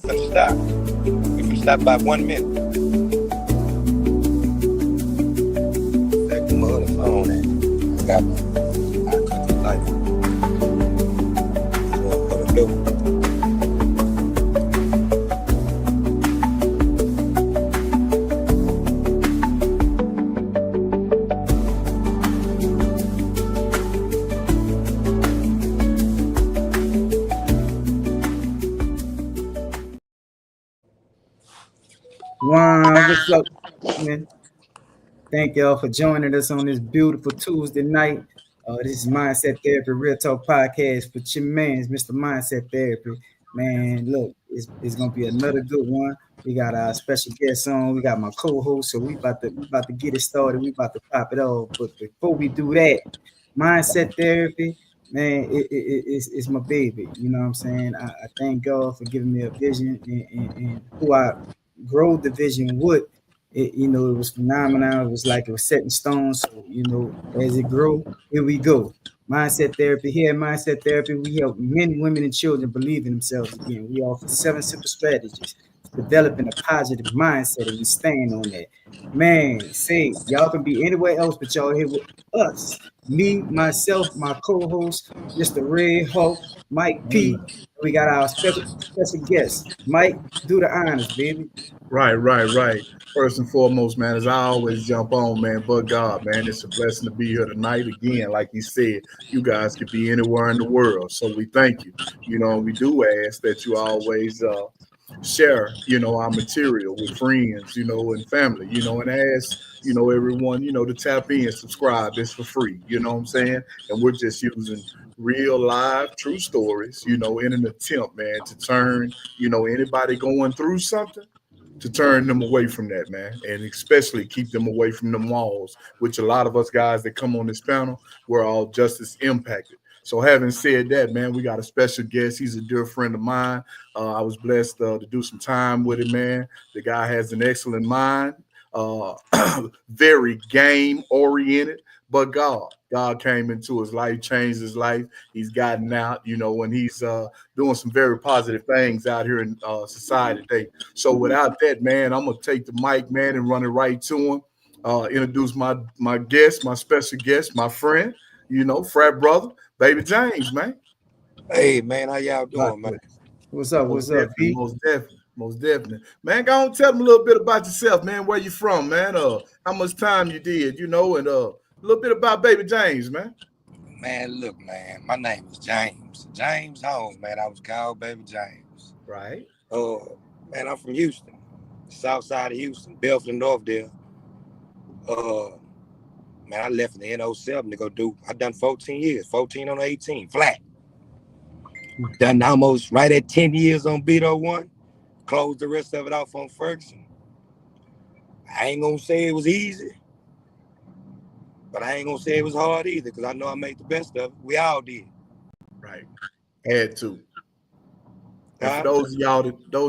Let's stop. We can stop by 1 minute. Back to my other phone and I got cut the light. For the door. What's up, man? Thank y'all for joining us on this beautiful Tuesday night. This is Mindset Therapy, Real Talk Podcast with your man, Mr. Mindset Therapy. Man, look, it's gonna be another good one. We got our special guest on. We got my co-host, so we about to get it started. We about to pop it off. But before we do that, Mindset Therapy, man, it's my baby. You know what I'm saying? I thank God for giving me a vision and who I grow the vision with. It was phenomenal. It was like it was set in stone. So, as it grow, here we go. Mindset therapy. Here at Mindset Therapy, we help men, women, and children believe in themselves again. We offer 7 simple strategies for developing a positive mindset, and we stand on that. Man, say y'all can be anywhere else, but y'all here with us. Me, myself, my co-host, Mr. Red Hulk, Mike P. We got our special guest. Mike, do the honors, baby. Right. First and foremost, man, as I always jump on, man, but God, man, it's a blessing to be here tonight again. Like he said, you guys could be anywhere in the world. So we thank you. We do ask that you always share, our material with friends, and family, and ask, everyone, to tap in, subscribe. It's for free. You know what I'm saying? And we're just using real live true stories, in an attempt, man, to turn, anybody going through something, to turn them away from that, man, and especially keep them away from them walls, which a lot of us guys that come on this panel, we're all just as impacted. So having said that, man, we got a special guest. He's a dear friend of mine. I was blessed to do some time with him, man. The guy has an excellent mind, very game-oriented, but God came into his life, changed his life. He's gotten out, and he's doing some very positive things out here in society today. So without that, man, I'm going to take the mic, man, and run it right to him. Introduce my guest, my special guest, my friend, frat brother, Baby James, man. Hey, man, how y'all doing, man? What's up, B? Most definitely. Man, go on, tell them a little bit about yourself, man. Where you from, man? How much time you did, and a little bit about Baby James, man. Man, look, man, my name is James. James Holmes, man. I was called Baby James. Right. Man, I'm from Houston, south side of Houston, Belflin, Northdale. Man, I left in the N07 to go I done 14 years, 14 on 18, flat. Done almost right at 10 years on Beat 01. Closed the rest of it off on Ferguson. I ain't gonna say it was easy, but I ain't gonna say it was hard either, because I know I made the best of it. We all did. Right. Had to. And for those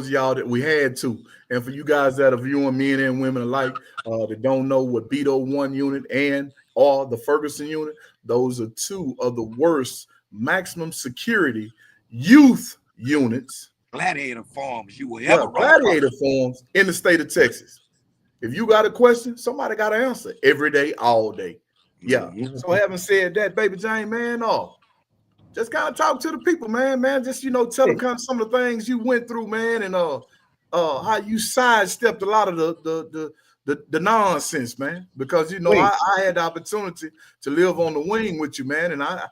of y'all that we had to, and for you guys that are viewing, men and women alike, that don't know what Beat 01 unit or the Ferguson unit, those are 2 of the worst maximum security youth units. Gladiator forms you will ever run. Gladiator forms in the state of Texas. If you got a question, somebody got to answer every day, all day. Yeah. Mm-hmm. So having said that, Baby James, man, just kind of talk to the people, man. Just, tell them kind of some of the things you went through, man, and how you sidestepped a lot of the nonsense, man. Because, I had the opportunity to live on the wing with you, man, and I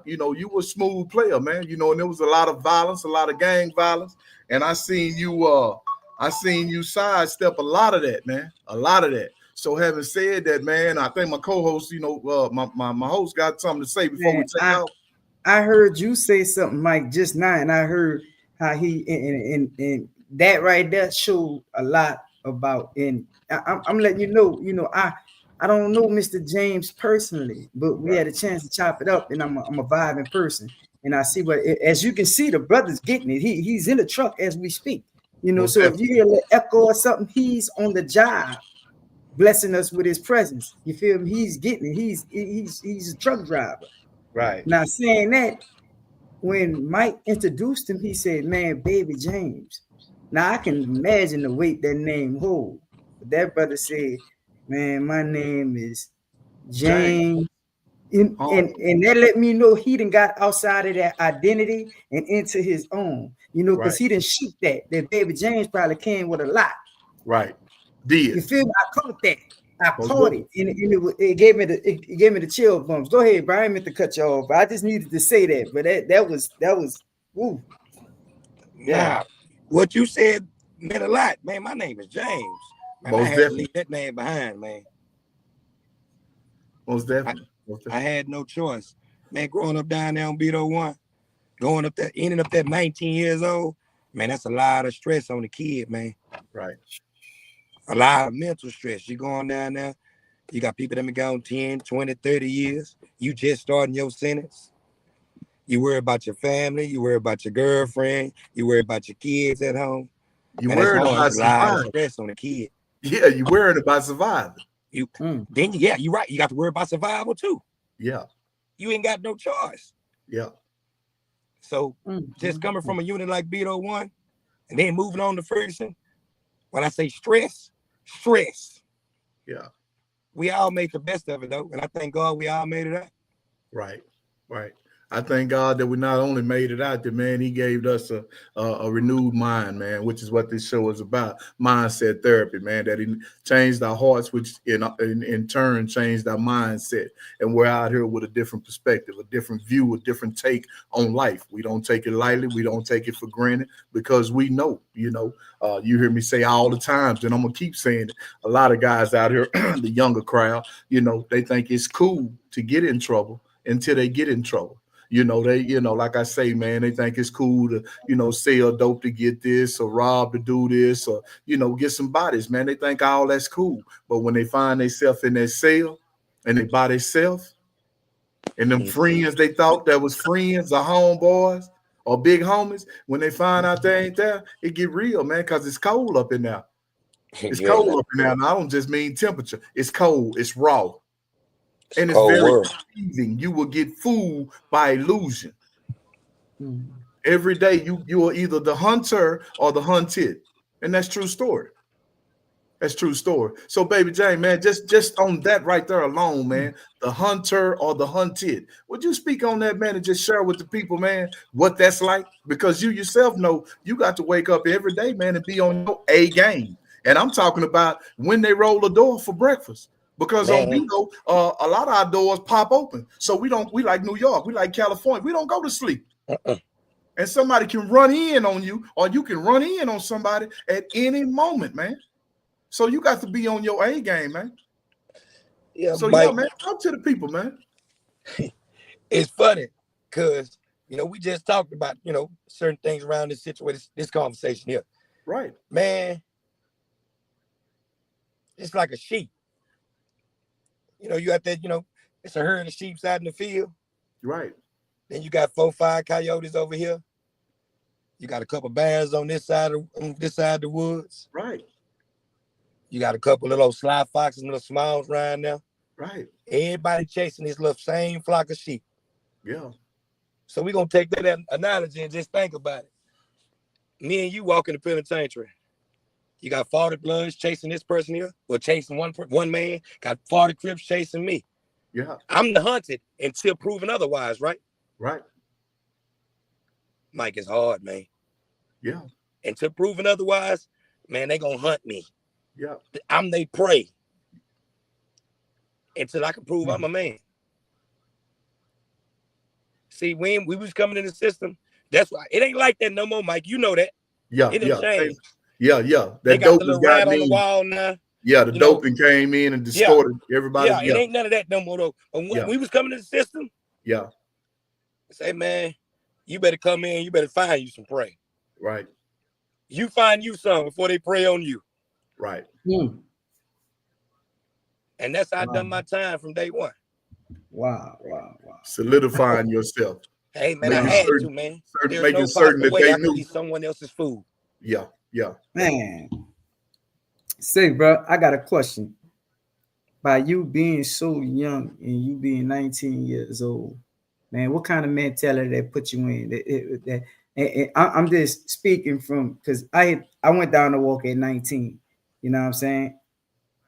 you were a smooth player, man, and there was a lot of violence, a lot of gang violence, and I seen you sidestep a lot of that, man, a lot of that. So having said that, man, I think my co-host, my host got something to say before we take off. I heard you say something, Mike, just now, and I heard how he and that right there showed a lot about. And I'm letting you know, I don't know Mr. James personally, but we had a chance to chop it up, and I'm a vibing person, and I see as you can see, the brother's getting it. He's in the truck as we speak, So if you hear an echo or something, he's on the job, blessing us with his presence. You feel me? He's getting it. He's a truck driver. Right. Now, saying that, when Mike introduced him, he said, "Man, Baby James." Now I can imagine the weight that name hold. But that brother said, man, my name is James. And that let me know he done got outside of that identity and into his own, because he didn't shoot that. That baby James probably came with a lot. Right. Did. You feel me? I caught that. I caught it, and it gave me the chill bumps. Go ahead, Brian. I meant to cut you off, but I just needed to say that. But that was woo. Yeah, what you said meant a lot, man. My name is James. Man, I had to leave that name behind, man. Most definitely. I had no choice, man. Growing up down there on Beto 1, going up there, ending up there 19 years old, man. That's a lot of stress on the kid, man. Right. A lot of mental stress. You going down there, you got people that been gone 10, 20, 30 years. You just starting your sentence. You worry about your family. You worry about your girlfriend. You worry about your kids at home. You worried about surviving. A lot of stress on the kid. Yeah, you worried about surviving. You're right. You got to worry about survival too. Yeah. You ain't got no choice. Yeah. So just coming from a unit like Beto 1 and then moving on to Ferguson, when I say stress. Yeah. We all made the best of it though. And I thank God we all made it out. Right. I thank God that we not only made it out there, man, he gave us a renewed mind, man, which is what this show is about. Mindset therapy, man, that he changed our hearts, which in turn changed our mindset. And we're out here with a different perspective, a different view, a different take on life. We don't take it lightly. We don't take it for granted because we know, you hear me say all the times, and I'm going to keep saying it. A lot of guys out here, the younger crowd, they think it's cool to get in trouble until they get in trouble. Like I say, man, they think it's cool to, sell dope to get this or rob to do this or, get some bodies, man. They think all that's cool. But when they find themselves in that cell and they by themselves and them friends they thought that was friends or homeboys or big homies, when they find out they ain't there, it get real, man, because it's cold up in there. It's cold up in there. And I don't just mean temperature. It's cold. It's raw. And it's very deceiving. You will get fooled by illusion. Every day you are either the hunter or the hunted. And that's true story. That's true story. So, baby Jane, man, just on that right there alone, man, the hunter or the hunted. Would you speak on that, man, and just share with the people, man, what that's like? Because you yourself know you got to wake up every day, man, and be on your A game. And I'm talking about when they roll the door for breakfast. Because on Beto, a lot of our doors pop open. So we like New York, we like California. We don't go to sleep. And somebody can run in on you, or you can run in on somebody at any moment, man. So you got to be on your A game, man. Yeah, so Mike, yeah, man, talk to the people, man. It's funny because we just talked about certain things around this situation, this conversation here. Right, man. It's like a sheep. You got that, it's a herd of sheep out in the field. Right. Then you got 4 or 5 coyotes over here. You got a couple bears on this side of the woods. Right. You got a couple little sly foxes and little smalls around there. Right. Everybody chasing this little same flock of sheep. Yeah. So we're going to take that analogy and just think about it. Me and you walk in the penitentiary. You got 40 Bloods chasing this person here, or chasing one man. Got 40 Crips chasing me. Yeah. I'm the hunted until proven otherwise, right? Right. Mike, it's hard, man. Yeah. Until proven otherwise, man, they gonna hunt me. Yeah. I'm they prey. Until I can prove I'm a man. See, when we was coming in the system, that's why it ain't like that no more, Mike. You know that. Yeah. It done changed. Yeah. They got the little rat on the wall now. Yeah, the doping came in and distorted everybody. Yeah, it ain't none of that no more though. But when we was coming to the system, say, man, you better come in, you better find you some prey. Right. You find you some before they prey on you. Right. And that's how I done my time from day one. Wow. Solidifying yourself. Hey, man, I had to, man. Making certain that they knew. Be someone else's food. Yeah. Man. Say, bro, I got a question. By you being so young and you being 19 years old, man, what kind of mentality that put you in? And I'm just speaking from because I went down the walk at 19. You know what I'm saying?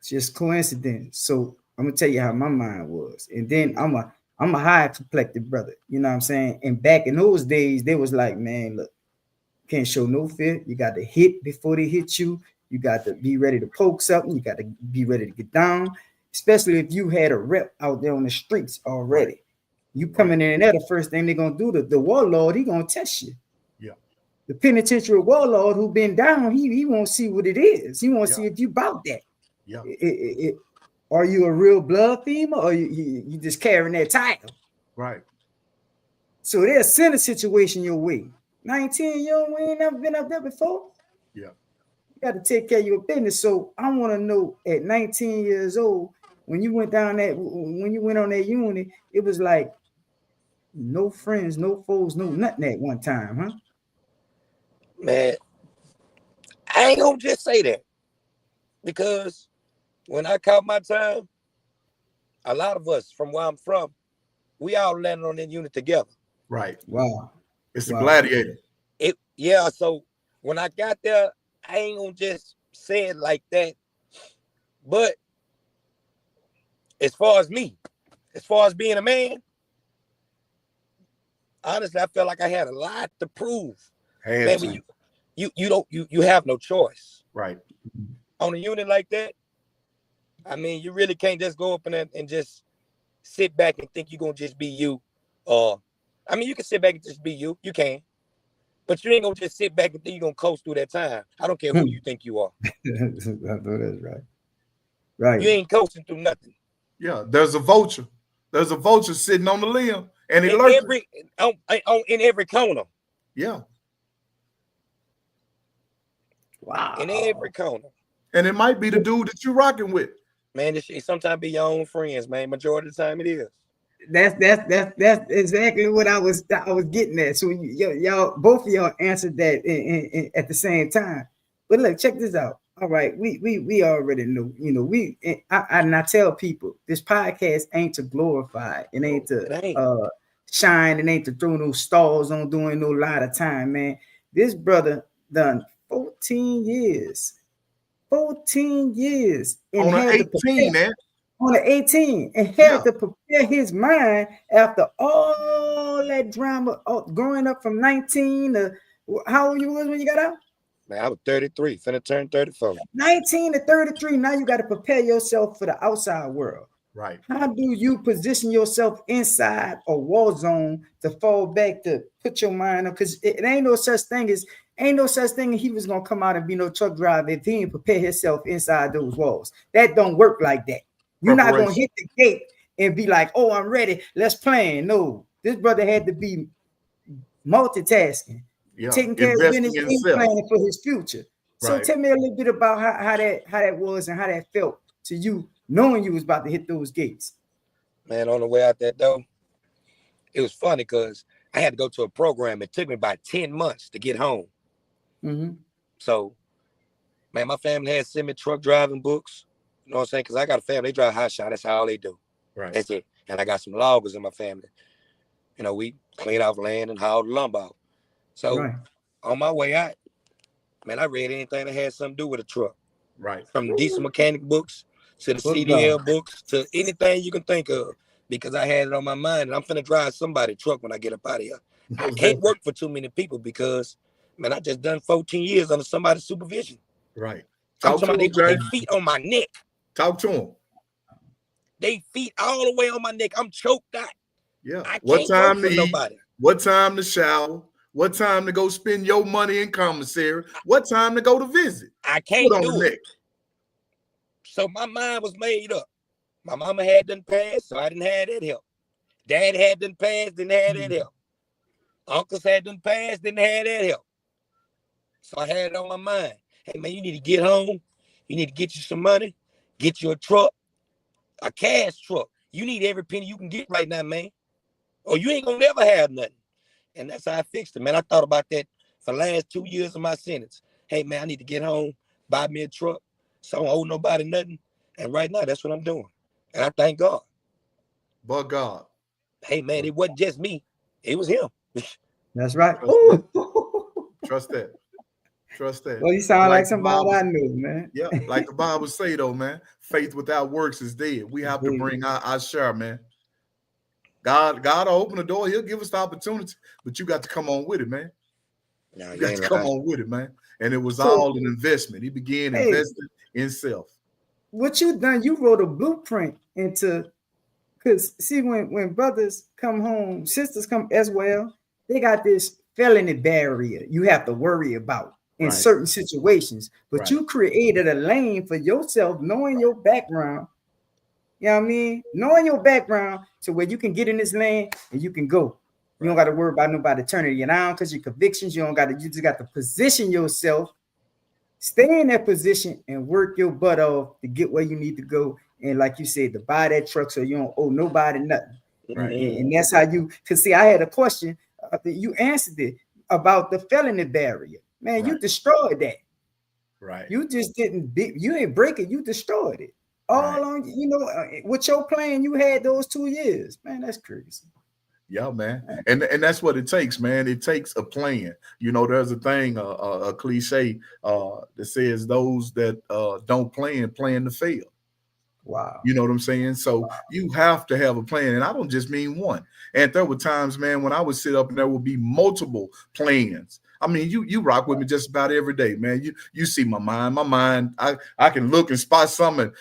Just coincidence. So I'm gonna tell you how my mind was, and then I'm a high complected brother. You know what I'm saying? And back in those days, they was like, man, look, can't show no fear. You got to hit before they hit you. You got to be ready to poke something. You got to be ready to get down, especially if you had a rep out there on the streets already. Right. You coming in there, the first thing they're gonna do, the warlord, he gonna test you. Yeah. The penitentiary warlord who been down, he won't see what it is. He won't see if you about that. Yeah. Are you a real blood female, or you just carrying that title? Right. So they'll send a situation your way. 19, you ain't never been up there before. Yeah. You got to take care of your business. So I want to know at 19 years old, when you went on that unit, it was like no friends, no foes, no nothing at one time, huh? Man, I ain't gonna just say that, because when I caught my time, a lot of us from where I'm from, we all landed on that unit together. Right. Wow. It's the gladiator. So when I got there, I ain't gonna just say it like that. But as far as me, as far as being a man, honestly, I felt like I had a lot to prove. Man, when you have no choice. Right. On a unit like that, I mean, you really can't just go up and just sit back and think you're gonna just be you. I mean, you can sit back and just be you. You can. But you ain't gonna just sit back and think you're gonna coast through that time. I don't care who you think you are. I know that's right. Right. You ain't coasting through nothing. Yeah, there's a vulture. There's a vulture sitting on the limb, and in every corner. Yeah. Wow. In every corner. And it might be the dude that you're rocking with. Man, it sometimes be your own friends, man. Majority of the time it is. That's exactly what I was getting at. So y'all, both of y'all answered that at the same time. But look, check this out. All right, we already know. You know, I tell people this podcast ain't to glorify. It ain't to shine. It ain't to throw no stars on doing no lot of time, man. This brother done 14 years. 14 years. On an 18, man. On the 18, and had to prepare his mind after all that drama growing up from 19 to how old you was when you got out? Man, I was 33, finna turn 34. 19 to 33. Now you got to prepare yourself for the outside world. Right. How do you position yourself inside a war zone to fall back to put your mind up? Because it ain't no such thing as he was gonna come out and be no truck driver if he didn't prepare himself inside those walls. That don't work like that. You're not gonna hit the gate and be like, "Oh, I'm ready. Let's plan." No, this brother had to be multitasking, taking care of business and planning for his future. So tell me a little bit about how that was and how that felt to you, knowing you was about to hit those gates. Man, on the way out that door, it was funny because I had to go to a program. It took me about 10 months to get home. Mm-hmm. So, man, my family had sent me truck driving books. You know what I'm saying? Because I got a family, they drive hot shot. That's all they do. Right. That's it. And I got some loggers in my family. You know, we clean off land and haul the lumber out. So on my way out, man, I read anything that had something to do with a truck. Right. From the diesel mechanic books to the CDL books to anything you can think of, because I had it on my mind and I'm finna drive somebody's truck when I get up out of here. I can't work for too many people because, man, I just done 14 years under somebody's supervision. Right. Talk to them, they feet on my neck. Talk to them. They feet all the way on my neck. I'm choked out. Yeah. I can't work for nobody. What time to shower? What time to go spend your money in commissary? What time to go to visit? I can't do it. So my mind was made up. My mama had done passed, so I didn't have that help. Dad had done passed, didn't have that help. Uncles had done passed, didn't have that help. So I had it on my mind. Hey, man, you need to get home. You need to get you some money. Get you a truck, a cash truck. You need every penny you can get right now, man. Or you ain't gonna never have nothing. And that's how I fixed it, man. I thought about that for the last 2 years of my sentence. Hey, man, I need to get home, buy me a truck, so I don't owe nobody nothing. And right now, that's what I'm doing. And I thank God. But God. Hey, man, it wasn't just me. It was him. That's right. Trust that. Trust that. Well, you sound like the somebody Bible, I knew, man. yeah, like the Bible say though, man. Faith without works is dead. We have to bring our share, man. God will open the door. He'll give us the opportunity, but you got to come on with it, man. No, You you got ain't to come lying. on with it, man. And it was So- all an investment. He began Hey. investing in self. What you done, you wrote a blueprint into, because see, when brothers come home, sisters come as well, they got this felony barrier you have to worry about in Right. certain situations. But Right. you created a lane for yourself, knowing your background. You know what I mean? Knowing your background to where you can get in this lane and you can go. You don't got to worry about nobody turning you down because your convictions. You just got to position yourself, stay in that position, and work your butt off to get where you need to go. And like you said, to buy that truck so you don't owe nobody nothing. Right. And that's how you, because see, I had a question. You answered it about the felony barrier. Man, Right. you destroyed that. Right. You just you didn't break it. You destroyed it. All Right. on, with your plan, you had those 2 years. Man, that's crazy. Yeah, man. And that's what it takes, man. It takes a plan. There's a thing, a cliche that says those that don't plan to fail. Wow. You know what I'm saying? So you have to have a plan. And I don't just mean one. And there were times, man, when I would sit up and there would be multiple plans. I mean, you rock with me just about every day, man. You see my mind. I can look and spot something.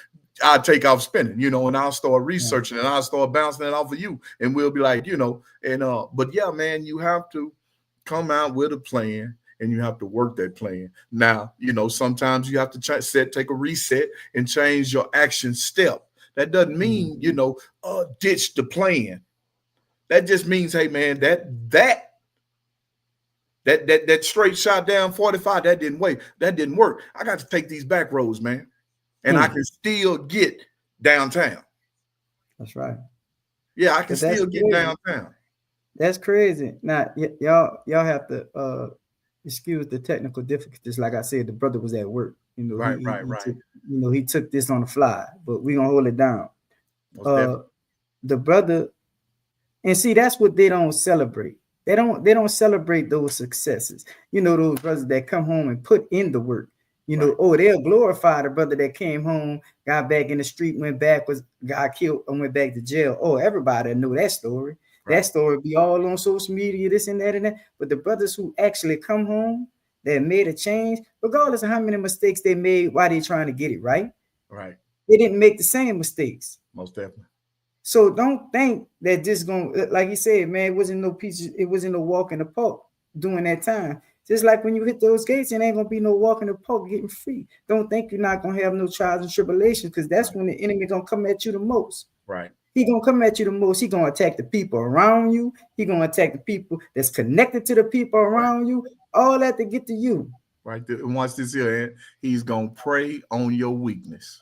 I'll take off spinning, and I'll start researching and I'll start bouncing it off of you. And we'll be like, but yeah, man, you have to come out with a plan and you have to work that plan. Now, sometimes you have to take a reset and change your action step. That doesn't mean, ditch the plan. That just means, hey, man, that straight shot down 45, that didn't work. I got to take these back roads, man. And I can still get downtown. That's right. Yeah, I can still get downtown. That's crazy. Now, y'all have to excuse the technical difficulties. Like I said, the brother was at work. Right. He took this on the fly, but we're gonna hold it down. The brother, and see, that's what they don't celebrate. They don't celebrate those successes. Those brothers that come home and put in the work. They'll glorify the brother that came home, got back in the street, got killed, and went back to jail. Oh, everybody know that story. Right. That story be all on social media, this and that and that. But the brothers who actually come home, that made a change, regardless of how many mistakes they made while they trying to get it right. Right. They didn't make the same mistakes. Most definitely. So don't think that this going, like you said, man, it wasn't no walk in the park during that time. Just like when you hit those gates, it ain't gonna be no walk in the park getting free. Don't think you're not gonna have no trials and tribulations, because that's when the enemy gonna come at you the most. Right. He gonna come at you the most. He gonna attack the people around you. He gonna attack the people that's connected to the people around you. All that to get to you. Right. And watch this here, Ed. He's gonna prey on your weakness.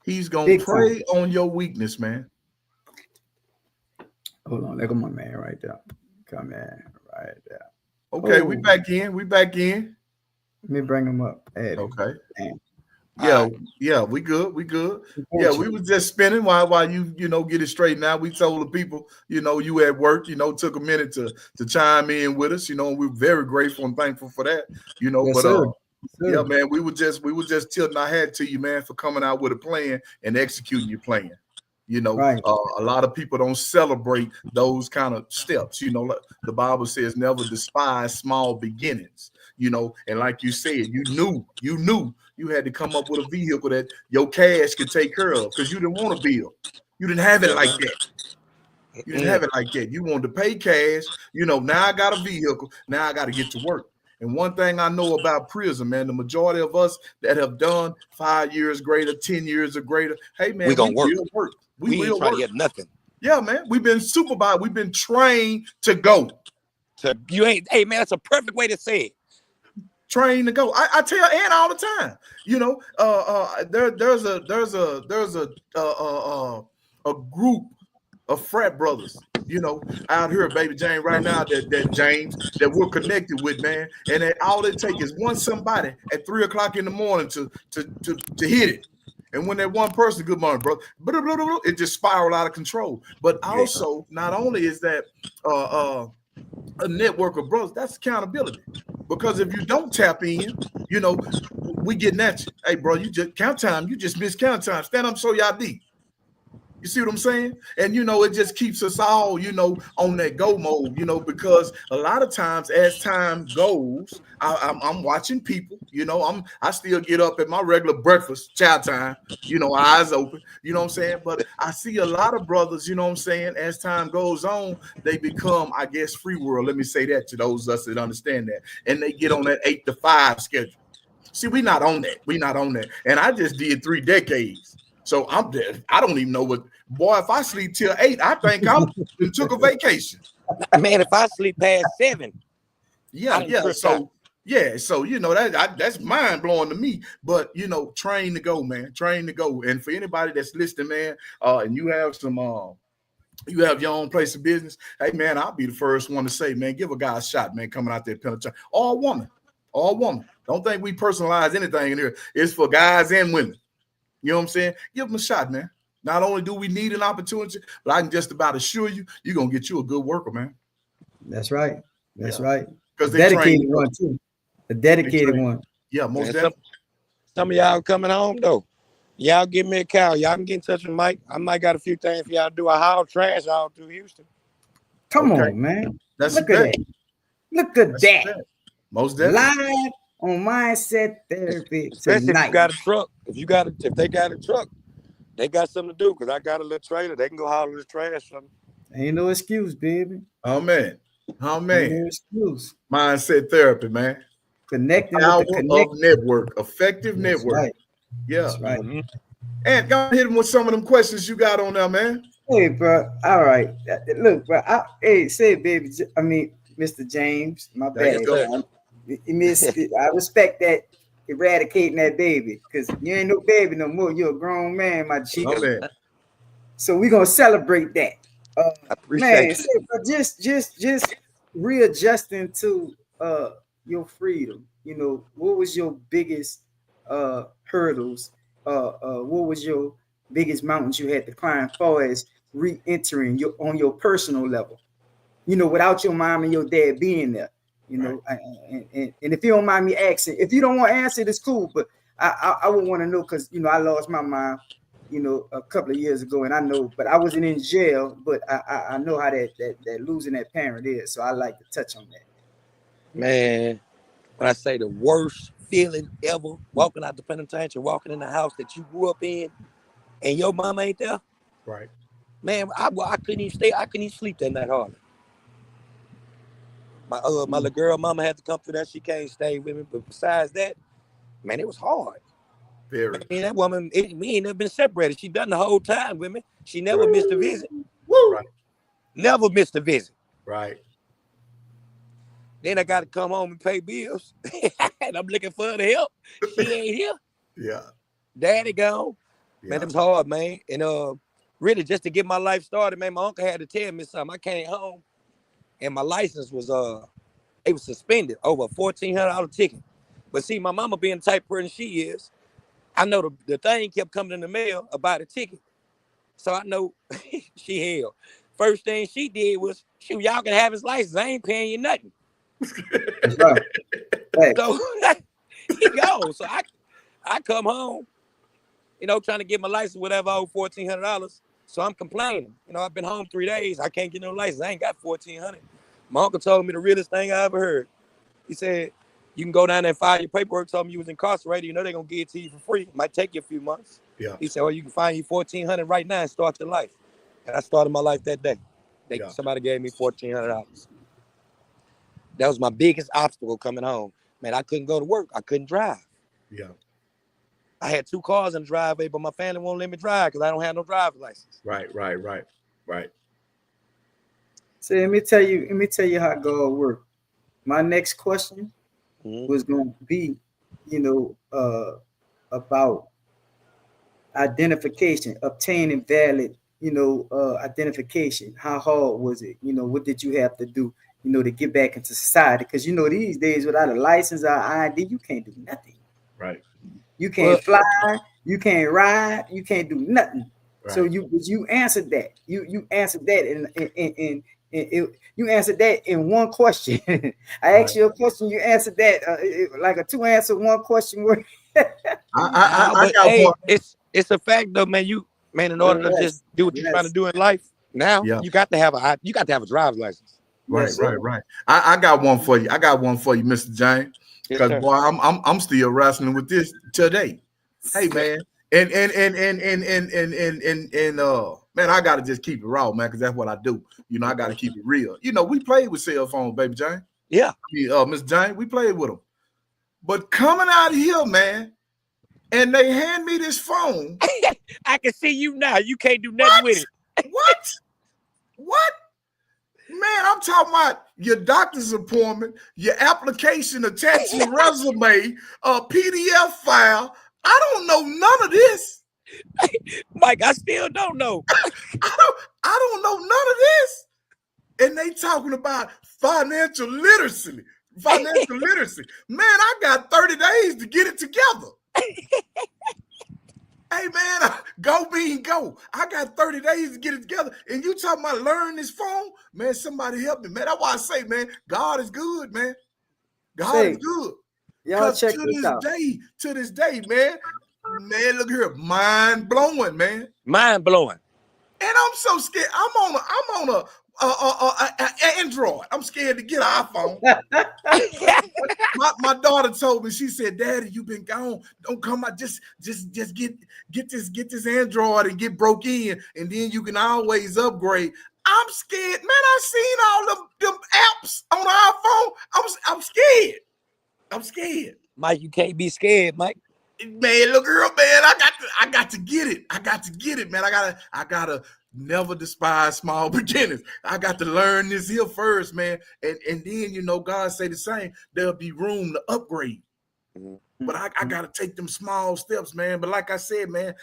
He's gonna prey on your weakness, man. Hold on, there go my man right there. Come in right there. Okay, we back in. Let me bring him up. Okay. Yeah, we good. Yeah, we was just spinning while you get it straight. Now we told the people, you at work, took a minute to chime in with us, and we're very grateful and thankful for that, Yes, but yeah, man, we were just tilting our hat to you, man, for coming out with a plan and executing your plan. Right. A lot of people don't celebrate those kind of steps. The Bible says never despise small beginnings, and like you said, you knew you had to come up with a vehicle that your cash could take care of, because you didn't want a bill. You didn't have it like that. You didn't have it like that. You wanted to pay cash. Now I got a vehicle. Now I got to get to work. And one thing I know about prison, man, the majority of us that have done 5 years greater, 10 years or greater, hey, man, we will work. We ain't trying to get nothing. Yeah, man. We've been supervised. We've been trained to go. Hey, man, that's a perfect way to say it. Trained to go. I tell Ann all the time. There's a group of frat brothers, out here, baby James, right now, that James that we're connected with, man. And all it takes is somebody at 3 o'clock in the morning to hit it. And when that one person, good morning, bro, it just spiraled out of control. But also, not only is that a network of brothers, that's accountability. Because if you don't tap in, you know, we getting at you. Hey, bro, you just count time. You just missed count time. Stand up, show your ID. You see what I'm saying? And, you know, it just keeps us all, you know, on that go mode, you know, because a lot of times as time goes, I'm watching people, you know, I still get up at my regular breakfast, chow time, you know, eyes open, you know what I'm saying? But I see a lot of brothers, you know what I'm saying, as time goes on, they become, I guess, free world. Let me say that to those of us that understand that. And they get on that 8 to 5 schedule. See, we not on that. We not on that. And I just did 3 decades. So I'm dead. I don't even know what, boy, if I sleep till 8, I think I'm took a vacation. Man, if I sleep past 7. Yeah. So, yeah. So, you know, that's mind blowing to me. But, you know, train to go, man. Train to go. And for anybody that's listening, man, and you have some, you have your own place of business. Hey, man, I'll be the first one to say, man, give a guy a shot, man, coming out there penitentiary. All woman. Don't think we personalize anything in here. It's for guys and women. You know what I'm saying? Give them a shot, man. Not only do we need an opportunity, but I can just about assure you, you're going to get you a good worker, man. That's right. That's right. Because they dedicated one, too. A dedicated one. Yeah, most definitely. Some of y'all coming home, though. Y'all give me a call. Y'all can get in touch with Mike. I might got a few things for y'all to do. I haul trash all through Houston. Come on, man. Look at that. Look at that. Most definitely. Live on Mindset Therapy Especially tonight. if you got a truck. If they got a truck, they got something to do. Because I got a little trailer. They can go haul this trash from me. Ain't no excuse, baby. Oh, man. Ain't no excuse. Mindset therapy, man. Connecting power with the of network. Effective network. Right. Yeah. That's right. Mm-hmm. And go hit him with some of them questions you got on there, man. Hey, bro. All right. Look, bro. Baby. I mean, Mr. James. My bad. I respect that eradicating that baby, because you ain't no baby no more. You're a grown man, my G. Oh, man. So we're gonna celebrate that. I appreciate just readjusting to your freedom. You know, what was your biggest hurdles? What was your biggest mountains you had to climb far as re-entering on your personal level? You know, without your mom and your dad being there. You know, and if you don't mind me asking, if you don't want to answer it, it's cool. But I would want to know, because, you know, I lost my mom, you know, a couple of years ago, and I know, but I wasn't in jail, but I know how that losing that parent is. So I like to touch on that. Man, when I say the worst feeling ever, walking out the penitentiary, walking in the house that you grew up in, and your mom ain't there. Right. Man, I couldn't even stay. I couldn't even sleep that night hardly. My little girl mama had to come through that. She can't stay with me. But besides that, man, it was hard. Very. I mean, that woman, we ain't never been separated. She done the whole time with me. She never missed a visit. Right. Never missed a visit. Right. Then I got to come home and pay bills. And I'm looking for her to help. She ain't here. Yeah. Daddy gone. Yeah. Man, it was hard, man. And really, just to get my life started, man, my uncle had to tell me something. I came home, and my license was it was suspended over a $1,400 ticket. But see, my mama being the type of person she is, I know the thing kept coming in the mail about a ticket. So I know she held. First thing she did was, shoot, y'all can have his license. I ain't paying you nothing. That's right. So he goes. So I come home, you know, trying to get my license, whatever, I owe $1,400. So I'm complaining. You know, I've been home 3 days. I can't get no license. I ain't got $1,400. My uncle told me the realest thing I ever heard. He said, you can go down there and file your paperwork. Told me you was incarcerated. You know they're going to give it to you for free. It might take you a few months. Yeah. He said, well, you can find you $1,400 right now and start your life. And I started my life that day. Somebody gave me $1,400. That was my biggest obstacle coming home. Man, I couldn't go to work. I couldn't drive. Yeah. I had 2 cars in the driveway, but my family won't let me drive because I don't have no driver's license. Right. So let me tell you how God works. My next question was going to be, you know, about identification, obtaining valid, you know, identification. How hard was it? You know, what did you have to do, you know, to get back into society? Because, you know, these days without a license or ID, you can't do nothing. Right. You can't fly, you can't ride, you can't do nothing. Right. So you answered that. You answered that, You answered that in one question. I asked you a question, you answered that like a 2-answer, one question word. But got hey, one. it's a fact though, man. In order to just do what you're trying to do in life, now Yeah. you got to have a driver's license. Right. I got one for you. Mr. James. Yes, Because sir. boy, I'm still wrestling with this today. Hey man, and man, I gotta just keep it raw, man, because that's what I do. You know, I gotta keep it real. You know, we played with cell phones, baby James. Yeah. Mr. James, we played with them. But coming out here, man, and they hand me this phone. I can see you now. You can't do nothing with it. What? Man, I'm talking about your doctor's appointment, your application attached to your resume, a PDF file. I don't know none of this. Mike, I still don't know. I don't know none of this. And they talking about financial literacy. Man, I got 30 days to get it together. Hey, man, go bean go. I got 30 days to get it together. And you talking about learning this phone? Man, somebody help me, man. That's why I say, man, God is good, man. God is good. Y'all check this out. To this day, man, look here, mind blowing, man. Mind blowing. And I'm so scared. I'm on a Android. I'm scared to get an iPhone. my daughter told me, she said, Daddy, you've been gone. Don't come out. Just get this Android and get broke in, and then you can always upgrade. I'm scared, man. I seen all them apps on the iPhone. I'm scared. I'm scared. Mike, you can't be scared, Mike. Man, look, girl, man, I got to get it. I got to get it, man. I gotta never despise small beginnings. I got to learn this here first, man. And then, you know, God say the same. There'll be room to upgrade. Mm-hmm. But I got to take them small steps, man. But like I said, man,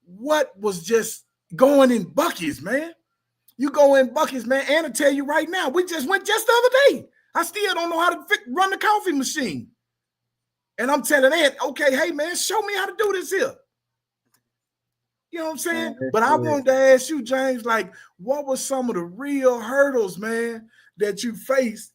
what was just going in buckets, man? You go in buckets, man. Anna tell you right now, we just went just the other day. I still don't know how to run the coffee machine. And I'm telling Aunt, okay, hey, man, show me how to do this here. You know what I'm saying? But I wanted to ask you, James, like, what were some of the real hurdles, man, that you faced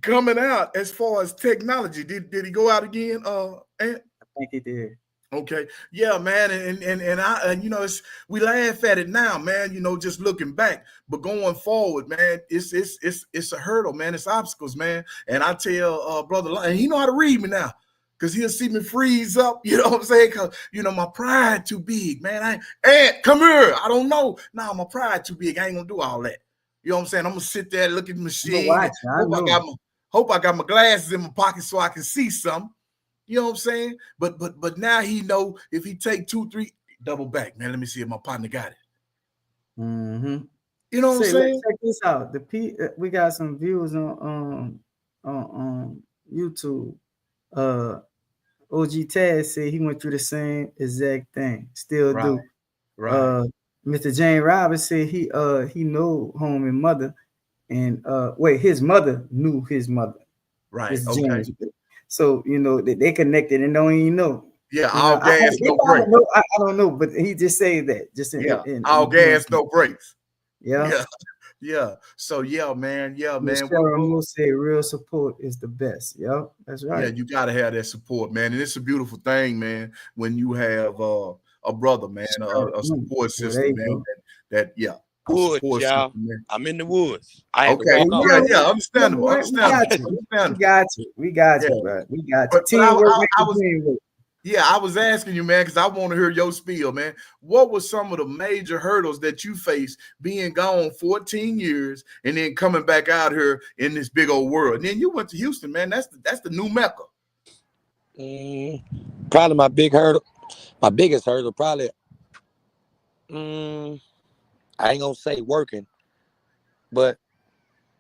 coming out as far as technology? Did he go out again, Aunt? I think he did. Okay, yeah, man, and you know, we laugh at it now, man. You know, just looking back, but going forward, man, it's a hurdle, man. It's obstacles, man. And I tell brother, and he know how to read me now, cause he'll see me freeze up. You know what I'm saying? Cause you know my pride too big, man. Aunt, come here. I don't know. Nah, my pride too big. I ain't gonna do all that. You know what I'm saying? I'm gonna sit there, look at the machine. Hope I got my glasses in my pocket so I can see something. You know what I'm saying? But now he know if he take 2, 3, double back, man. Let me see if my partner got it. Mm-hmm. You know what I'm saying? Check this out. We got some views on YouTube. OG Taz said he went through the same exact thing. Still do. Right. Mr. James Roberts said he know home and mother, and his mother knew his mother. Right. Mr. Okay. James. So, you know, they connected and don't even know. Yeah, all gas, no brakes. I don't know, but he just said that. All gas, no brakes. Yeah. Yeah. So, yeah, man. We'll say real support is the best. Yeah, that's right. Yeah, you got to have that support, man. And it's a beautiful thing, man, when you have a brother, man, a support system, man. That Woods, y'all. I'm in the woods. Okay. Yeah. Understandable. We got you, bro. We got you. Teamwork. I was asking you, man, because I want to hear your spiel, man. What were some of the major hurdles that you faced being gone 14 years and then coming back out here in this big old world? And then you went to Houston, man. That's the new Mecca. Probably my biggest hurdle, probably. I ain't gonna say working, but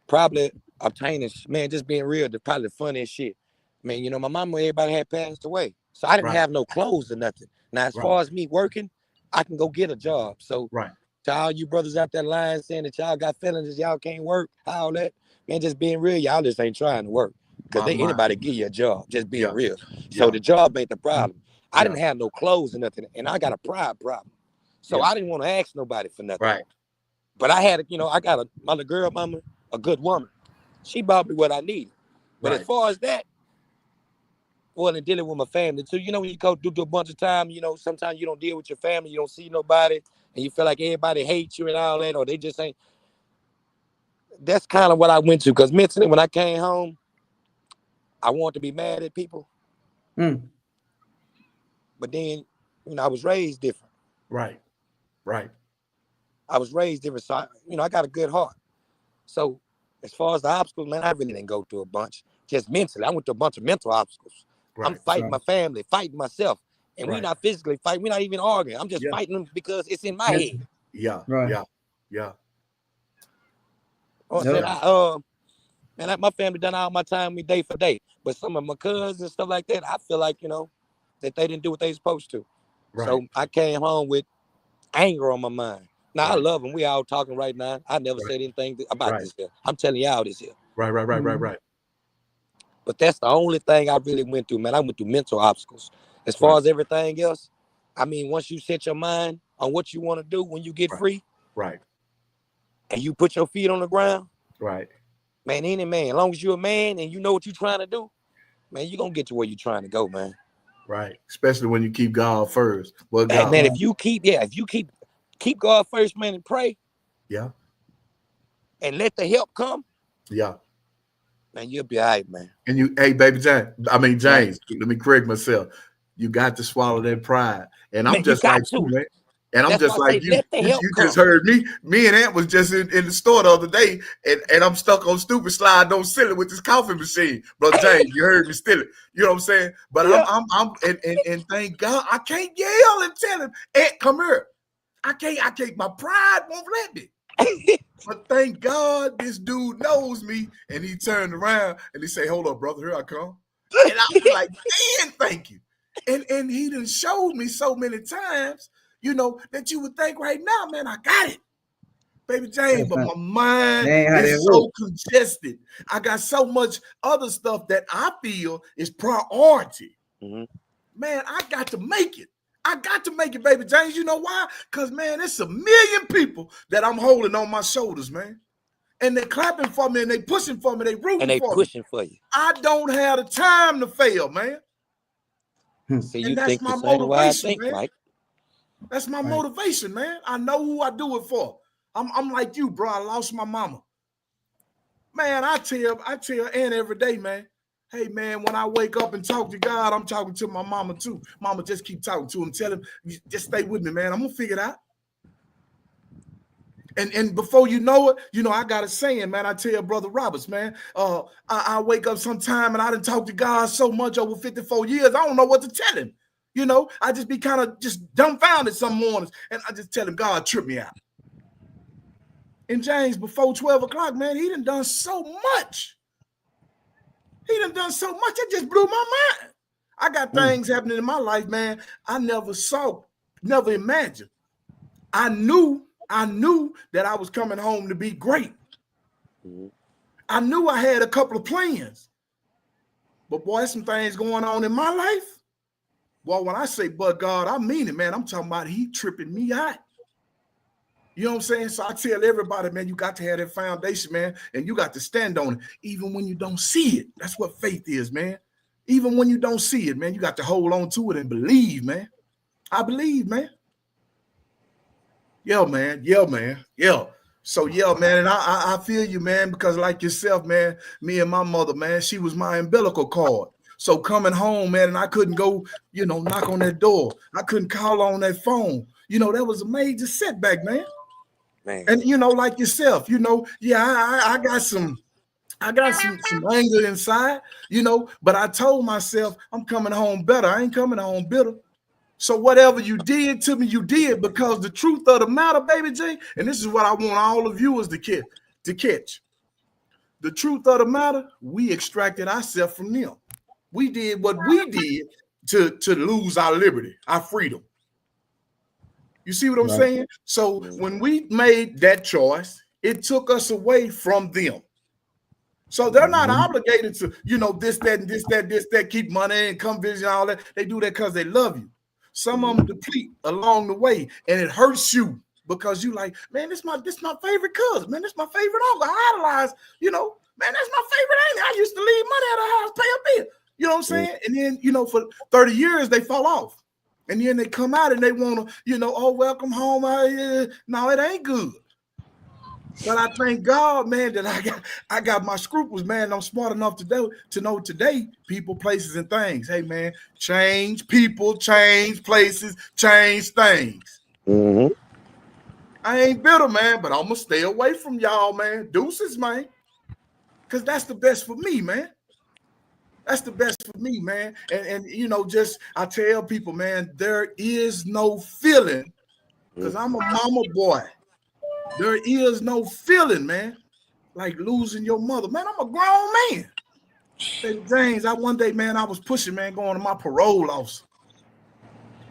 probably obtaining, man, just being real, probably the funniest shit. Man, you know, my mama, everybody had passed away. So I didn't have no clothes or nothing. Now, as far as me working, I can go get a job. So to all you brothers out there lying, saying that y'all got feelings, y'all can't work, all that, man, just being real, y'all just ain't trying to work. Because anybody give you a job, just being real. So the job ain't the problem. I didn't have no clothes or nothing, and I got a pride problem. So I didn't want to ask nobody for nothing. But I had, I got my little girl mama, a good woman. She bought me what I needed. But as far as that, well, and dealing with my family too, when you go through a bunch of time, sometimes you don't deal with your family, you don't see nobody, and you feel like everybody hates you and all that, or they just ain't. That's kind of what I went to, because mentally, when I came home, I wanted to be mad at people. But then, I was raised different. Right. I was raised different, so I got a good heart. So as far as the obstacles, man, I really didn't go through a bunch. Just mentally, I went through a bunch of mental obstacles. Right. I'm fighting my family, fighting myself. And we're not physically fighting. We're not even arguing. I'm just fighting them because it's in my head. Yeah. I said, man, my family done all my time with me day for day. But some of my cousins and stuff like that, I feel like, that they didn't do what they supposed to. Right. So I came home with anger on my mind. Now, I love them. We all talking right now. I never said anything about this here. I'm telling y'all this here. Right. But that's the only thing I really went through, man. I went through mental obstacles. As far as everything else, I mean, once you set your mind on what you want to do when you get free, and you put your feet on the ground, man, any man, as long as you're a man and you know what you're trying to do, man, you're going to get to where you're trying to go, man. Right. Especially when you keep God first. Well, God, man, if you keep God first, man, and pray. Yeah. And let the help come. Yeah. Man, you'll be all right, man. And hey, baby James, let me correct myself. You got to swallow that pride. And I'm just like you, man. And I'm just like you. You just heard me. Me and Ant was just in the store the other day, and I'm stuck on stupid slide, don't sell it with this coffee machine. Brother James, you heard me steal it. You know what I'm saying? But I'm and thank God I can't yell and tell him, Ant, come here. I can't, my pride won't let me. But thank God this dude knows me, and he turned around and he say, hold up, brother, here I come. And I was like, man, thank you. And he done showed me so many times, that you would think right now, man, I got it. Baby James, but my mind is so congested. I got so much other stuff that I feel is priority. Mm-hmm. Man, I got to make it. I got to make it, baby James. You know why? Because, man, it's 1 million people that I'm holding on my shoulders, man. And they're clapping for me, and they pushing for me, they rooting for me. And they pushing for you. I don't have the time to fail, man. So you think the same way I think, man. Right? That's my motivation, man. I know who I do it for. I'm like you, bro. I lost my mama. Man, I tell Ann every day, man. Hey, man, when I wake up and talk to God, I'm talking to my mama too. Mama, just keep talking to him. Tell him, just stay with me, man. I'm going to figure it out. And before you know it, I got a saying, man. I tell Brother Roberts, man, I wake up sometime and I done talk to God so much over 54 years, I don't know what to tell him. I just be kind of just dumbfounded some mornings, and I just tell him, God, trip me out. And James, before 12 o'clock, man, he done so much. It just blew my mind. I got things happening in my life, man, I never saw, never imagined. I knew that I was coming home to be great. Mm-hmm. I knew I had a couple of plans. But boy, some things going on in my life. Well, when I say, but God, I mean it, man. I'm talking about he tripping me out. You know what I'm saying? So I tell everybody, man, you got to have that foundation, man, and you got to stand on it, even when you don't see it. That's what faith is, man. Even when you don't see it, man, you got to hold on to it and believe, man. I believe, man. Yeah, man. So, man, and I feel you, man, because like yourself, man, me and my mother, man, she was my umbilical cord. So coming home, man, and I couldn't go, knock on that door. I couldn't call on that phone. That was a major setback, man. And, like yourself, I got some anger inside, but I told myself I'm coming home better. I ain't coming home bitter. So whatever you did to me, you did, because the truth of the matter, baby J, and this is what I want all of viewers to catch. The truth of the matter, we extracted ourselves from them. We did what we did to lose our liberty, our freedom. You see what I'm saying? So when we made that choice, it took us away from them. So they're not obligated to, this, that, and this, that, keep money and come visit all that. They do that because they love you. Some of them deplete along the way, and it hurts you because you like, man, this my favorite cousin, man, this my favorite uncle. I idolize, you know, man, that's my favorite auntie. I used to leave money at her house, pay a bill. You know what I'm saying? And then, you know, for 30 years they fall off. And then they come out and they want to, you know, oh, welcome home. No, it ain't good. But I thank God, man, that I got my scruples, man. I'm smart enough to know today, people, places, and things. Hey, man, change people, change places, change things. Mm-hmm. I ain't bitter, man, but I'm going to stay away from y'all, man. Deuces, man. Because that's the best for me, man. That's the best for me, man. And you know, just I tell people, man, there is no feeling, because I'm a mama boy. There is no feeling, man, like losing your mother. Man, I'm a grown man. Baby James, one day, man, I was pushing, man, going to my parole officer.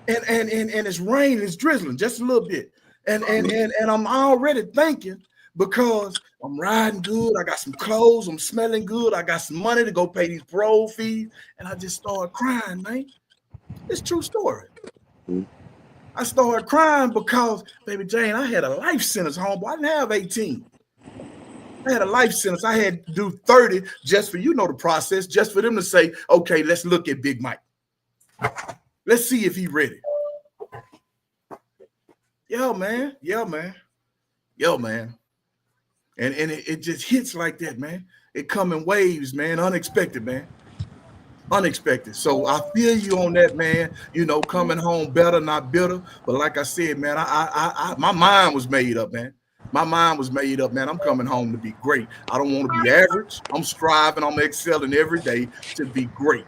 And it's raining, it's drizzling just a little bit. And I'm already thinking, because I'm riding good, I got some clothes, I'm smelling good, I got some money to go pay these parole fees, and I just started crying, man. It's a true story. I started crying because, baby Jane, I had a life sentence, homeboy. I didn't have 18. I had a life sentence. I had to do 30 just for, you know, the process, just for them to say, okay, let's look at Big Mike. Let's see if he ready. Yo, man. And it just hits like that, man. It come in waves, man. Unexpected, man. Unexpected. So I feel you on that, man. You know, coming home better, not bitter. But like I said, man, I my mind was made up, man. My mind was made up, man. I'm coming home to be great. I don't want to be average. I'm striving. I'm excelling every day to be great.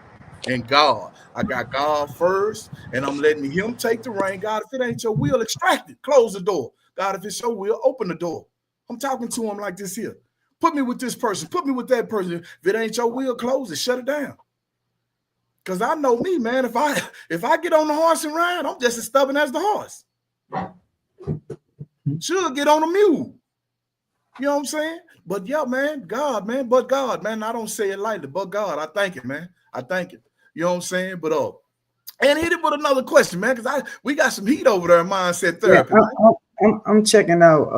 And God, I got God first, and I'm letting him take the reign. God, if it ain't your will, extract it. Close the door. God, if it's your will, open the door. I'm talking to him like this here. Put me with this person. Put me with that person. If it ain't your will, close it. Shut it down. Because I know me, man. If I get on the horse and ride, I'm just as stubborn as the horse. Should get on a mule. You know what I'm saying? But yeah, man, God, man, but God, man. I don't say it lightly, but God. I thank it, man. I thank it. You know what I'm saying? But and hit it with another question, man, because we got some heat over there in mindset therapy. Yeah, I'm checking out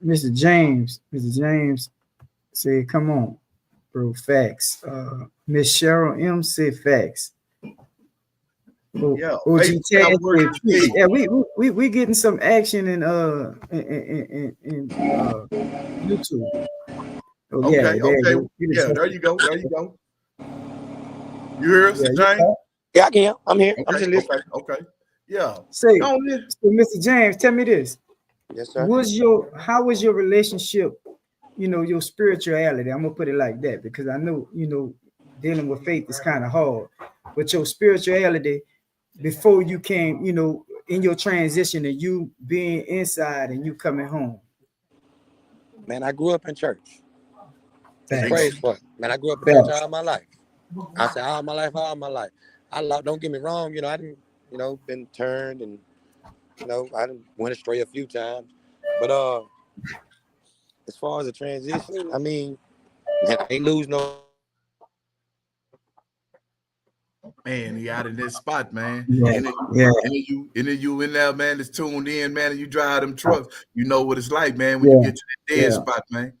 Mr. James. Mr. James said, come on, bro, facts. Miss Cheryl M said facts. Yeah, we getting some action in YouTube. Oh, okay, there you go. You hear us, James? Yeah, I can. I'm here. I'm just listening. Okay. Yeah. So Mr. James, tell me this. Yes, sir. How was your relationship, you know, your spirituality? I'm gonna put it like that, because I know, you know, dealing with faith is kind of hard. But your spirituality before you came, you know, in your transition and you being inside and you coming home. Man, I grew up in church. Thanks. Praise God. Man, I grew up in church all my life. I say all my life. Don't get me wrong, you know, I didn't, you know, been turned, and you know, I didn't went astray a few times. But as far as the transition, I mean, man, I ain't lose no. Man, you out in this spot, man. Yeah. And then you in there, man, that's tuned in, man, and you drive them trucks. You know what it's like, man, when you get to the dead spot, man.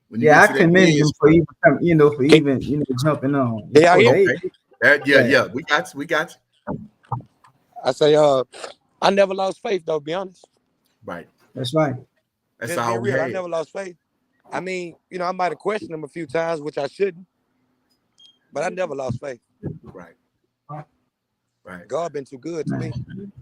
When you I commend him for even, you know, jumping on. Yeah, yeah. We got you. I say, I never lost faith, though, be honest. Right. That's right. That's all we had. I never lost faith. I mean, you know, I might have questioned him a few times, which I shouldn't, but I never lost faith. Right. God been too good to me.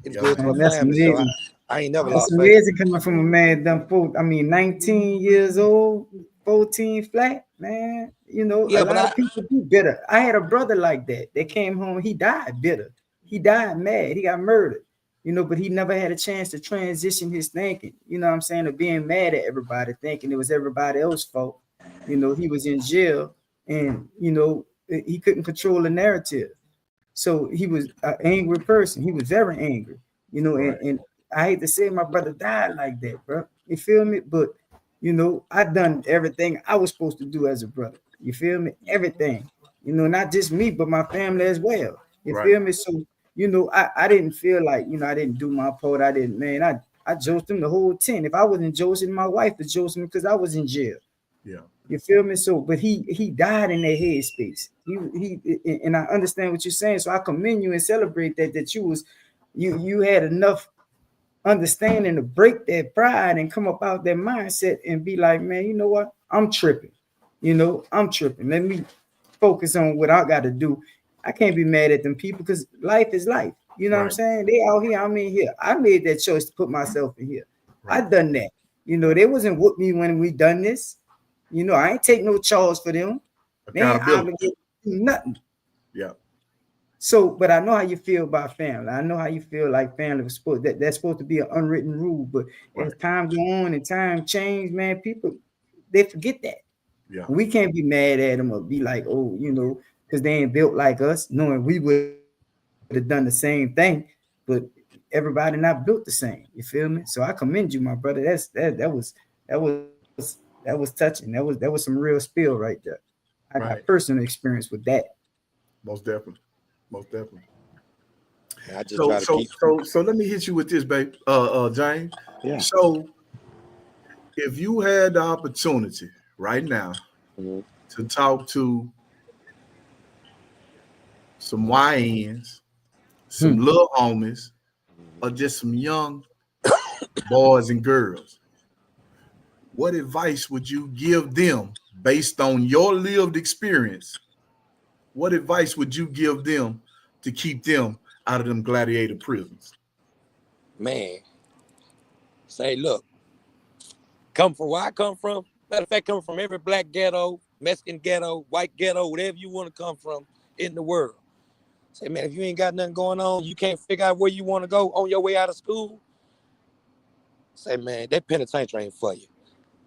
It's good to my that's family, amazing. so I ain't never That's lost faith. amazing coming from a man done 19 years old, 14 flat, man. You know, a lot of people do bitter. I had a brother like that. They came home, he died bitter. He died mad. He got murdered. You know, but he never had a chance to transition his thinking. You know what I'm saying? Of being mad at everybody, thinking it was everybody else's fault. You know, he was in jail, and you know, he couldn't control the narrative. So he was an angry person. He was very angry, you know, and I hate to say my brother died like that, bro. You feel me? But, you know, I done everything I was supposed to do as a brother. You feel me? Everything, you know, not just me, but my family as well. You feel me? So, you know, I didn't feel like, you know, I didn't do my part. I didn't, man, I joked him the whole 10. If I wasn't joking, my wife was joking because I was in jail. Yeah. You feel me? So, but he died in that headspace. He and I understand what you're saying. So I commend you and celebrate that you had enough understanding to break that pride and come up out that mindset and be like, man, you know what? I'm tripping. I'm tripping. Let me focus on what I got to do. I can't be mad at them people because life is life. You know what I'm saying? They out here, I'm in here. I made that choice to put myself in here. I done that. They wasn't with me when we done this. I ain't take no charge for them. They ain't obligated to do nothing. Yeah. So, but I know how you feel about family. I know how you feel like family was that's supposed to be an unwritten rule. But as time go on and time change, man, people they forget that. Yeah. We can't be mad at them or be like, oh, because they ain't built like us, knowing we would have done the same thing, but everybody not built the same. You feel me? So I commend you, my brother. That was touching. That was some real spill right there. I got personal experience with that. Most definitely. I just So let me hit you with this, babe. James. Yeah. So if you had the opportunity right now to talk to some YNs, some little homies, or just some young boys and girls, what advice would you give them based on your lived experience? What advice would you give them to keep them out of them gladiator prisons? Man, say, look, come from where I come from. Matter of fact, come from every black ghetto, Mexican ghetto, white ghetto, whatever you want to come from in the world. Say, man, if you ain't got nothing going on, you can't figure out where you want to go on your way out of school. Say, man, that penitentiary ain't for you.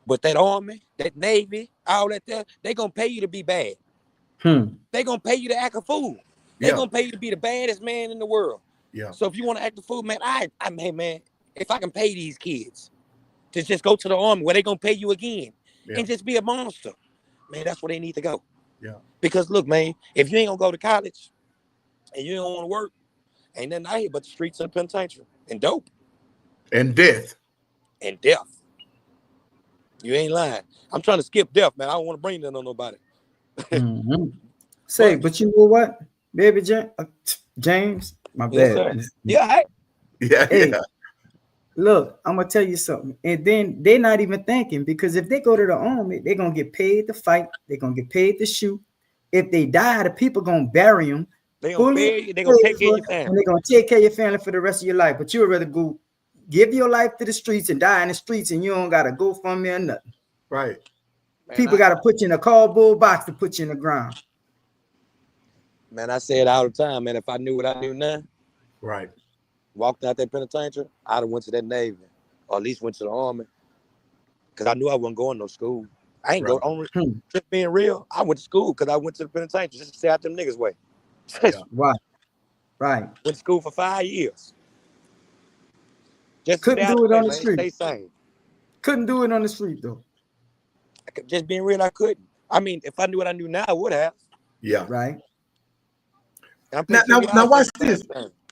But that army, that Navy, all that there, they going to pay you to be bad. They going to pay you to act a fool. They going to pay you to be the baddest man in the world. Yeah. So if you want to act a fool, man, man, if I can pay these kids to just go to the army where they going to pay you again and just be a monster, man, that's where they need to go. Yeah. Because look, man, if you ain't going to go to college and you don't want to work, ain't nothing out here but the streets of the penitentiary and dope. And death. And death. You ain't lying. I'm trying to skip death, man. I don't want to bring that on nobody. But you know what, baby James, my bad. Yeah. Hey, look, I'm gonna tell you something. And then they're not even thinking, because if they go to the army, they're gonna get paid to fight. They're gonna get paid to shoot. If they die, the people gonna bury them. They're gonna take care of your family. And they're gonna take care of your family for the rest of your life. But you would rather go give your life to the streets and die in the streets, and you don't gotta go from me or nothing. Right. Man, people gotta put you in a cardboard box to put you in the ground. Man, I say it all the time, man. If I knew what I knew now, right, walked out that penitentiary, I'd have went to that Navy, or at least went to the Army, because I knew I wasn't going to no school. I ain't going on. Just being real, I went to school because I went to the penitentiary just to stay out them niggas' way. Right. Went to school for 5 years. Just couldn't do it on the street. Stay sane. Couldn't do it on the street though. Just being real, I couldn't. I mean, if I knew what I knew now, I would have. Yeah. Right. Now watch this.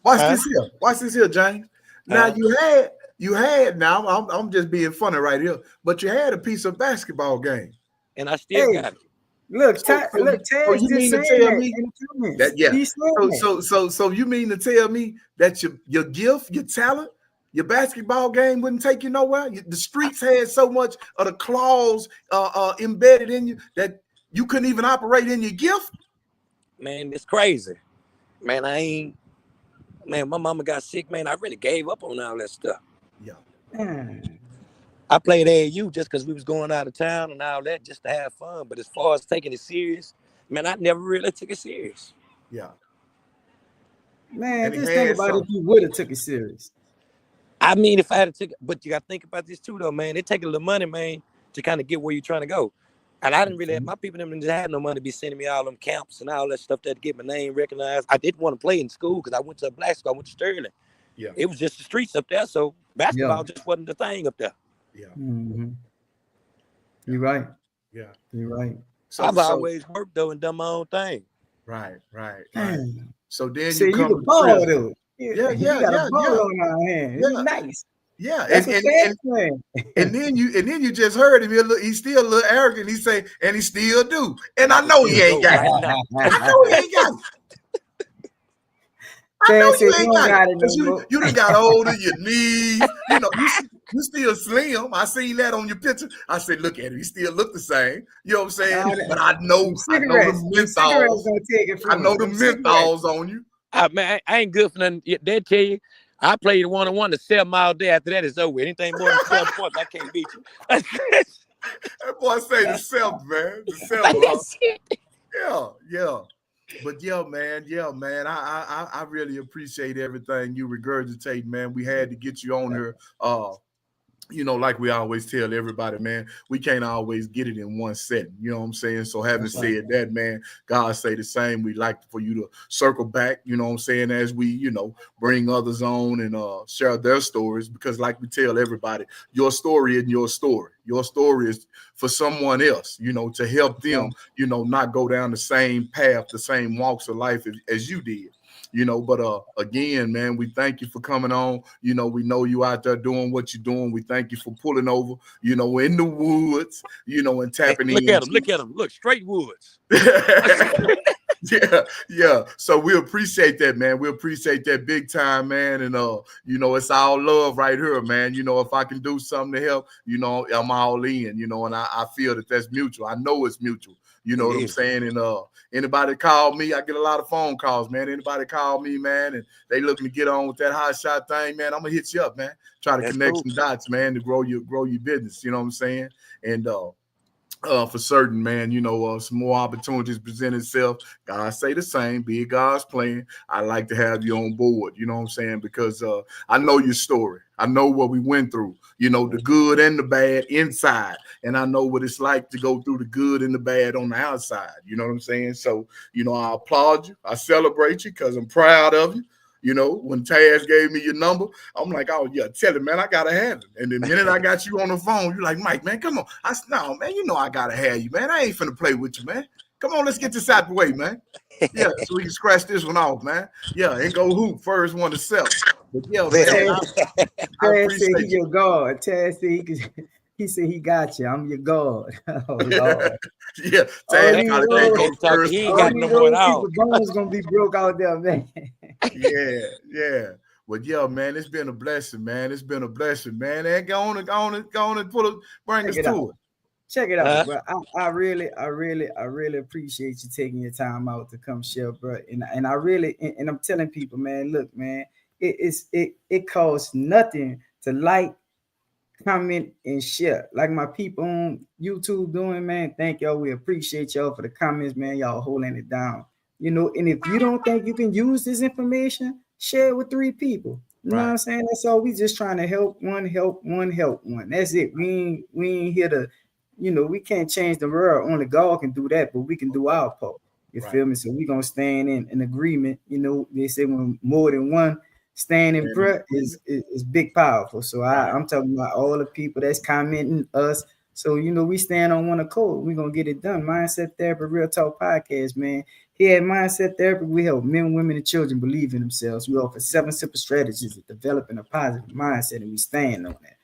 Watch this here, James. Now you had now I'm just being funny right here, but you had a piece of basketball game. And I still got it. Look, Taz you mean to tell me that so you mean to tell me that your gift, your talent, your basketball game wouldn't take you nowhere? The streets had so much of the claws embedded in you that you couldn't even operate in your gift? Man, it's crazy. Man, my mama got sick, man. I really gave up on all that stuff. Yeah. I played AAU just because we was going out of town and all that, just to have fun. But as far as taking it serious, man, I never really took it serious. Yeah. Man, just think about if you would have took it serious. I mean, if I had to take it, but you got to think about this too, though, man. It take a little money, man, to kind of get where you're trying to go. And I didn't really have, my people didn't have no money to be sending me all them camps and all that stuff to get my name recognized. I didn't want to play in school because I went to a black school. I went to Sterling. Yeah. It was just the streets up there, so basketball just wasn't the thing up there. Yeah. Mm-hmm. You're right. Yeah. You're right. So I've always worked, though, and done my own thing. Right. So then you come to prison. Yeah. You got a ball on our hand. It's nice. Yeah, That's what Dad's saying. and then you just heard him. He's still a little arrogant. He say, and he still do. And I know he ain't got it. I know he ain't got it. I know Chad said you you ain't don't got it got it no because more. you done got older, your knees. You know, you still slim. I seen that on your picture. I said, look at him. He still look the same. You know what I'm saying? But I know the menthols. Gonna take it I from know the menthols on you. Man, I ain't good for nothing. They tell you, I played 1-on-1 to 7 miles day. After that, it's over. Anything more than 7 points, I can't beat you. That boy say the self, man. The self. Yeah. But yeah, man. I really appreciate everything you regurgitate, man. We had to get you on here. You know, like we always tell everybody, man, we can't always get it in one setting. You know what I'm saying? So having said that, man, God say the same. We'd like for you to circle back, you know what I'm saying, as we, you know, bring others on and share their stories, because like we tell everybody, your story isn't your story. Your story is for someone else, you know, to help them, you know, not go down the same path, the same walks of life as you did. You know, but again, man, we thank you for coming on. You know, we know you out there doing what you're doing. We thank you for pulling over, you know, in the woods, you know, and tapping in. Look at him. Look, straight woods. Yeah. So we appreciate that, man. We appreciate that big time, man. And you know, it's all love right here, man. You know, if I can do something to help, you know, I'm all in, you know, and I feel that that's mutual. I know it's mutual. You know what I'm saying? And anybody call me, I get a lot of phone calls, man. Anybody call me, man, and they looking to get on with that hot shot thing, man, I'm gonna hit you up, man. Try to connect some dots, man, to grow your business. You know what I'm saying? And for certain, man, you know, some more opportunities present itself. God say the same, be it God's plan. I like to have you on board, you know what I'm saying? Because I know your story. I know what we went through, you know, the good and the bad inside. And I know what it's like to go through the good and the bad on the outside. You know what I'm saying? So, you know, I applaud you. I celebrate you because I'm proud of you. You know, when Taz gave me your number, I'm like, oh, yeah, tell him, man, I got to have it. And the minute I got you on the phone, you're like, Mike, man, come on. I said, no, man, you know I got to have you, man. I ain't finna play with you, man. Come on, let's get this out the way, man. Yeah, so we can scratch this one off, man. Yeah, and go hoop. First one to sell. But yeah, man, I appreciate he your God. Taz said he said he got you. I'm your God. Oh, Lord. Yeah, Taz he ain't got no more at all. Bones gonna be broke out there, man. Yeah. Well, yeah, man, it's been a blessing, man. It's been a blessing, man. And go on and bring us to it. Check it out, bro. I really appreciate you taking your time out to come share, bro. And I really and I'm telling people, man, look, man, it costs nothing to like, comment, and share. Like my people on YouTube doing, man. Thank y'all. We appreciate y'all for the comments, man. Y'all holding it down. You know, and if you don't think you can use this information, share it with 3 people. You know what I'm saying? That's all. We just trying to help one. That's it. We ain't here to, you know, we can't change the world. Only God can do that, but we can do our part. You feel me? So we gonna stand in agreement. You know, they say when more than one stand in prayer is big powerful. So I'm talking about all the people that's commenting us. So, you know, we stand on one accord. We're going to get it done. Mindset Therapy, Real Talk Podcast, man. Here at Mindset Therapy, we help men, women, and children believe in themselves. We offer 7 simple strategies of developing a positive mindset, and we stand on that.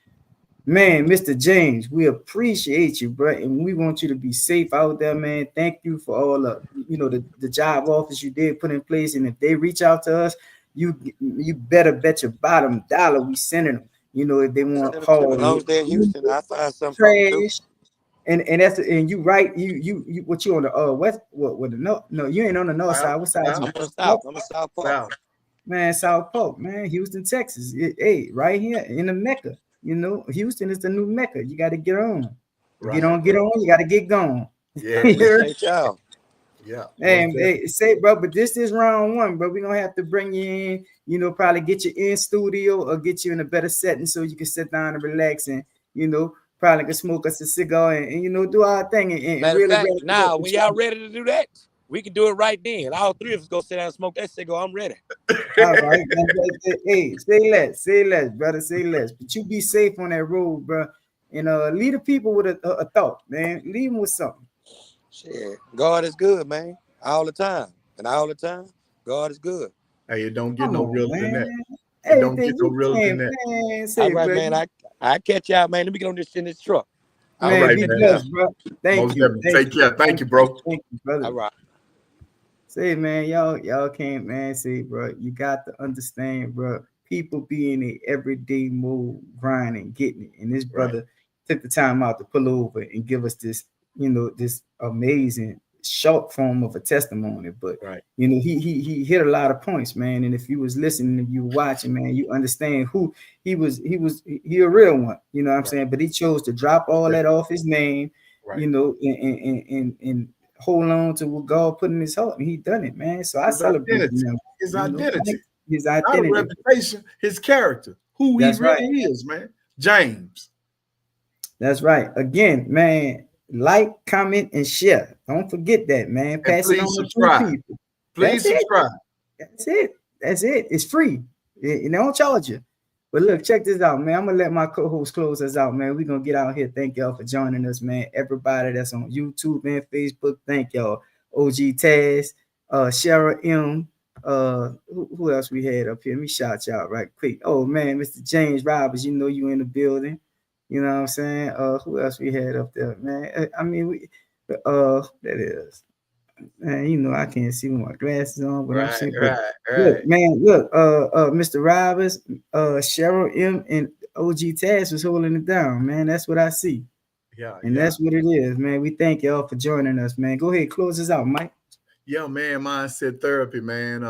Man, Mr. James, we appreciate you, bro, and we want you to be safe out there, man. Thank you for all the, you know, the job offers you did put in place, and if they reach out to us, you better bet your bottom dollar we sending them. You know, if they want hard, as long as they're in Houston, I find something trash. And that's and you right. You what you on the west? What the no? You ain't on the north side. What side? I'm on the south. I'm a South Park. Man, South Park, man, Houston, Texas. Hey, right here in the Mecca. You know, Houston is the new Mecca. You got to get on. Get on. You got to get going. Yeah, appreciate y'all. Yeah, man. Hey, say, bro, but this is round 1, bro. We're gonna have to bring you in, you know, probably get you in studio or get you in a better setting so you can sit down and relax and, you know, probably can smoke us a cigar and you know, do our thing. And Matter really, of fact, now when y'all ready to do that, we can do it right then. All 3 of us go sit down and smoke that cigar. I'm ready. All right. Hey, say less, brother. Say less. But you be safe on that road, bro. And lead the people with a thought, man. Leave them with something. Shit, God is good, man. All the time. And all the time, God is good. Hey, it don't get no realer than that. It don't get Anything no you realer than can, that. man. All Say, right, bro. man. I catch y'all, man. Let me get on this in this truck. All Man, right, be man. blessed, bro. Thank Most you. definitely. Take care. Thank you, bro. Thank you, brother. All right. Say, man, y'all can't, man. Say, bro, you got to understand, bro. People be in a everyday mode, grinding, getting it, and this brother took the time out to pull over and give us this, this amazing short form of a testimony. But he hit a lot of points, man. And if you was listening, if you were watching, man, you understand who he was. He a real one, you know what I'm saying? But he chose to drop all that off his name, and hold on to what God put in his heart, and he done it, man. So I celebrate him. His identity. His Not a identity. reputation, his character, who he That's really right. is, man. James. That's right. Again, man, like, comment, and share. Don't forget that, man. And Pass it on subscribe. to people. Please subscribe. That's it. That's it. It's free. They don't charge you. But look, check this out, man. I'm gonna let my co-host close us out, man. We're gonna get out here. Thank y'all for joining us, man. Everybody that's on YouTube and Facebook, thank y'all. OG Taz, Shara M, who else we had up here? Let me shout y'all right quick. Oh man, Mr. James Roberts, you know you in the building. You know what I'm saying? Who else we had up there, man? I mean, that is. Man, you know I can't see with my glasses on, but I'm seeing. Look, man, look, Mr. Roberts, Cheryl M, and OG Taz was holding it down, man. That's what I see. That's what it is, man. We thank y'all for joining us, man. Go ahead, close us out, Mike. Yeah, man, mindset therapy, man.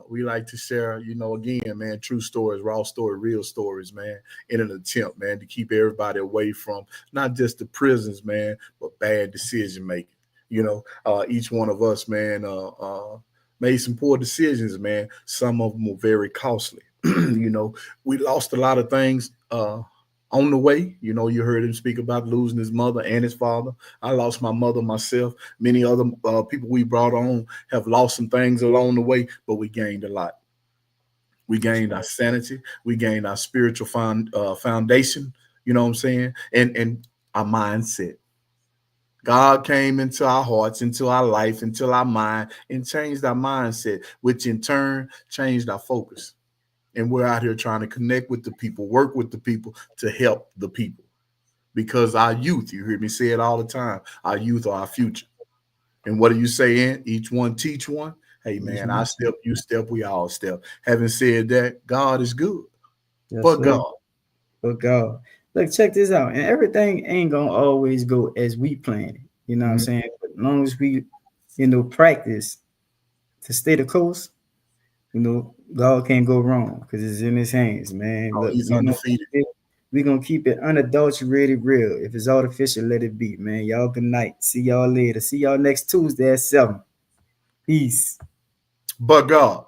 We like to share, again, man, true stories, raw story, real stories, man, in an attempt, man, to keep everybody away from not just the prisons, man, but bad decision making. Each one of us, man, made some poor decisions, man. Some of them were very costly. We lost a lot of things on the way. You heard him speak about losing his mother and his father. I lost my mother myself. Many other people we brought on have lost some things along the way, but we gained a lot. We gained our sanity. We gained our spiritual foundation, you know what I'm saying? And our mindset. God came into our hearts, into our life, into our mind, and changed our mindset, which in turn changed our focus. And we're out here trying to connect with the people, work with the people to help the people. Because our youth, you hear me say it all the time, our youth are our future. And what are you saying? Each one teach one. Hey, man, I step, you step, we all step. Having said that, God is good. But God. Look, check this out. And everything ain't going to always go as we plan it. You know what I'm saying? But as long as we, practice to stay the course, God can't go wrong because it's in his hands, man. Look, he's undefeated. We're going to keep it unadulterated real. If it's artificial, let it be, man. Y'all good night. See y'all later. See y'all next Tuesday at 7. Peace. But God.